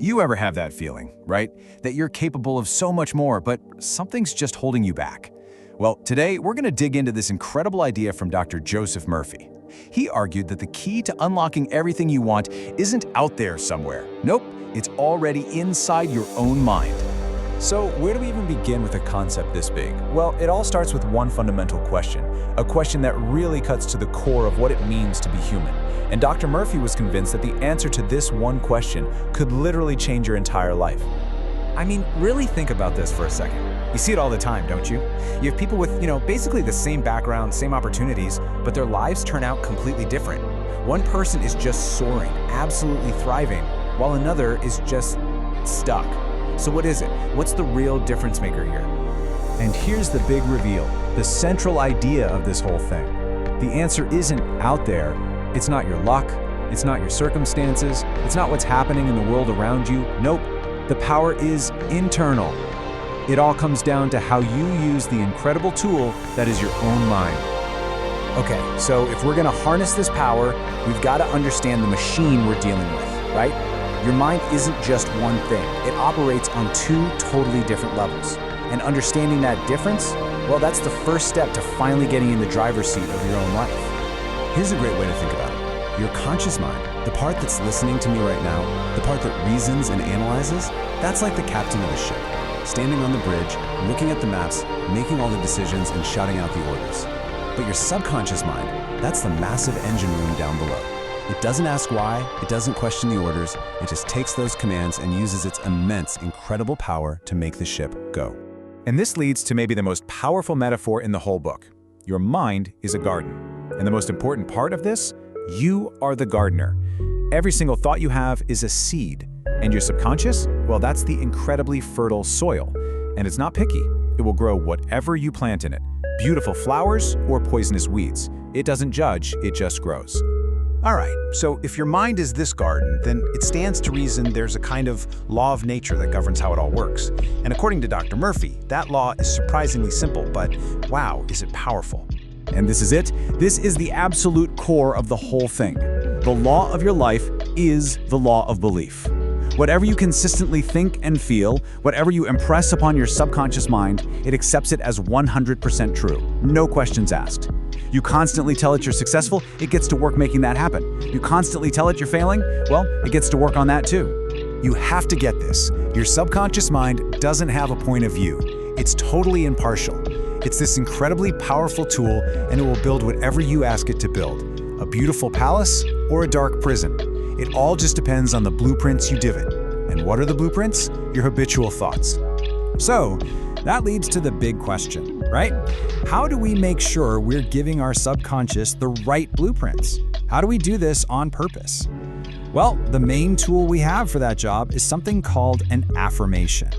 You ever have that feeling, right? That you're capable of so much more, but something's just holding you back. Well, today we're going to dig into this incredible idea from Dr. Joseph Murphy. He argued that the key to unlocking everything you want isn't out there somewhere. Nope, it's already inside your own mind. So where do we even begin with a concept this big? Well, it all starts with one fundamental question, a question that really cuts to the core of what it means to be human. And Dr. Murphy was convinced that the answer to this one question could literally change your entire life. I mean, really think about this for a second. You see it all the time, don't you? You have people with, basically the same background, same opportunities, but their lives turn out completely different. One person is just soaring, absolutely thriving, while another is just stuck. So what is it? What's the real difference maker here? And here's the big reveal, the central idea of this whole thing. The answer isn't out there. It's not your luck. It's not your circumstances. It's not what's happening in the world around you. Nope. The power is internal. It all comes down to how you use the incredible tool that is your own mind. Okay, so if we're gonna harness this power, we've got to understand the machine we're dealing with, right? Your mind isn't just one thing. It operates on two totally different levels. And understanding that difference, well, that's the first step to finally getting in the driver's seat of your own life. Here's a great way to think about it. Your conscious mind, the part that's listening to me right now, the part that reasons and analyzes, that's like the captain of the ship, standing on the bridge, looking at the maps, making all the decisions and shouting out the orders. But your subconscious mind, that's the massive engine room down below. It doesn't ask why, it doesn't question the orders, it just takes those commands and uses its immense, incredible power to make the ship go. And this leads to maybe the most powerful metaphor in the whole book. Your mind is a garden. And the most important part of this, you are the gardener. Every single thought you have is a seed. And your subconscious, well, that's the incredibly fertile soil. And it's not picky. It will grow whatever you plant in it. Beautiful flowers or poisonous weeds. It doesn't judge, it just grows. All right, so if your mind is this garden, then it stands to reason there's a kind of law of nature that governs how it all works. And according to Dr. Murphy, that law is surprisingly simple, but wow, is it powerful. And this is it. This is the absolute core of the whole thing. The law of your life is the law of belief. Whatever you consistently think and feel, whatever you impress upon your subconscious mind, it accepts it as 100% true. No questions asked. You constantly tell it you're successful, it gets to work making that happen. You constantly tell it you're failing, well, it gets to work on that too. You have to get this. Your subconscious mind doesn't have a point of view. It's totally impartial. It's this incredibly powerful tool, and it will build whatever you ask it to build. A beautiful palace or a dark prison. It all just depends on the blueprints you divot. And what are the blueprints? Your habitual thoughts. So, that leads to the big question, right? How do we make sure we're giving our subconscious the right blueprints? How do we do this on purpose? Well, the main tool we have for that job is something called an affirmation.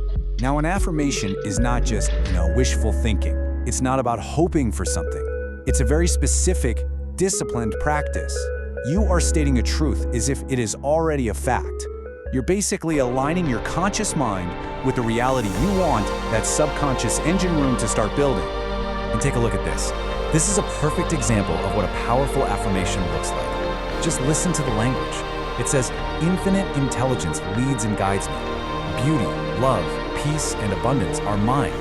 Now, an affirmation is not just, wishful thinking. It's not about hoping for something. It's a very specific, disciplined practice. You are stating a truth as if it is already a fact. You're basically aligning your conscious mind with the reality you want that subconscious engine room to start building. And take a look at this. This is a perfect example of what a powerful affirmation looks like. Just listen to the language. It says, "Infinite intelligence leads and guides me. Beauty, love, peace, and abundance are mine."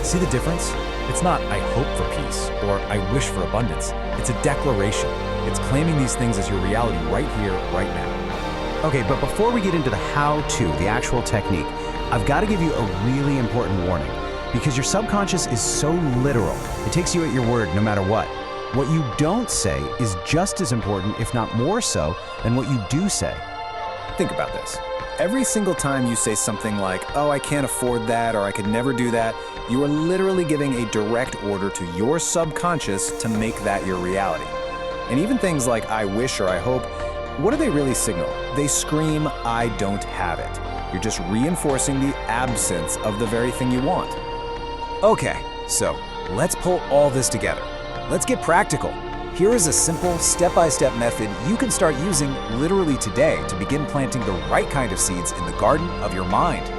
See the difference? It's not "I hope for peace" or "I wish for abundance." It's a declaration. It's claiming these things as your reality right here, right now. Okay, but before we get into the how-to, the actual technique, I've got to give you a really important warning. Because your subconscious is so literal, it takes you at your word no matter what. What you don't say is just as important, if not more so, than what you do say. Think about this. Every single time you say something like, "Oh, I can't afford that," or "I could never do that," you are literally giving a direct order to your subconscious to make that your reality. And even things like "I wish" or "I hope," what do they really signal? They scream, "I don't have it." You're just reinforcing the absence of the very thing you want. Okay, so let's pull all this together. Let's get practical. Here is a simple step-by-step method you can start using literally today to begin planting the right kind of seeds in the garden of your mind.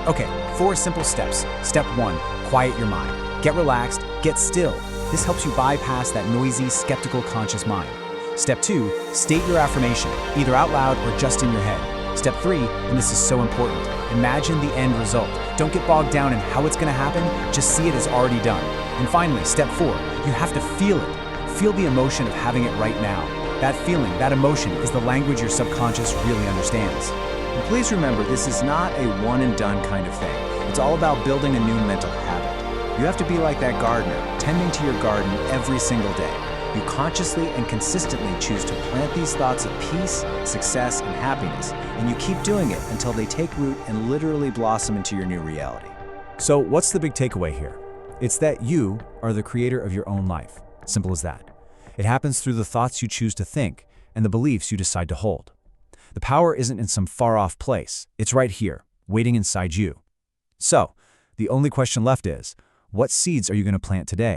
Okay, 4 simple steps. Step 1, quiet your mind. Get relaxed, get still. This helps you bypass that noisy, skeptical conscious mind. Step 2, state your affirmation, either out loud or just in your head. Step 3, and this is so important, imagine the end result. Don't get bogged down in how it's going to happen, just see it as already done. And finally, step 4, you have to feel it. Feel the emotion of having it right now. That feeling, that emotion, is the language your subconscious really understands. And please remember, this is not a one-and-done kind of thing. It's all about building a new mental habit. You have to be like that gardener, tending to your garden every single day. You consciously and consistently choose to plant these thoughts of peace, success, and happiness, and you keep doing it until they take root and literally blossom into your new reality. So what's the big takeaway here? It's that you are the creator of your own life. Simple as that. It happens through the thoughts you choose to think and the beliefs you decide to hold. The power isn't in some far-off place. It's right here, waiting inside you. So, the only question left is, what seeds are you going to plant today?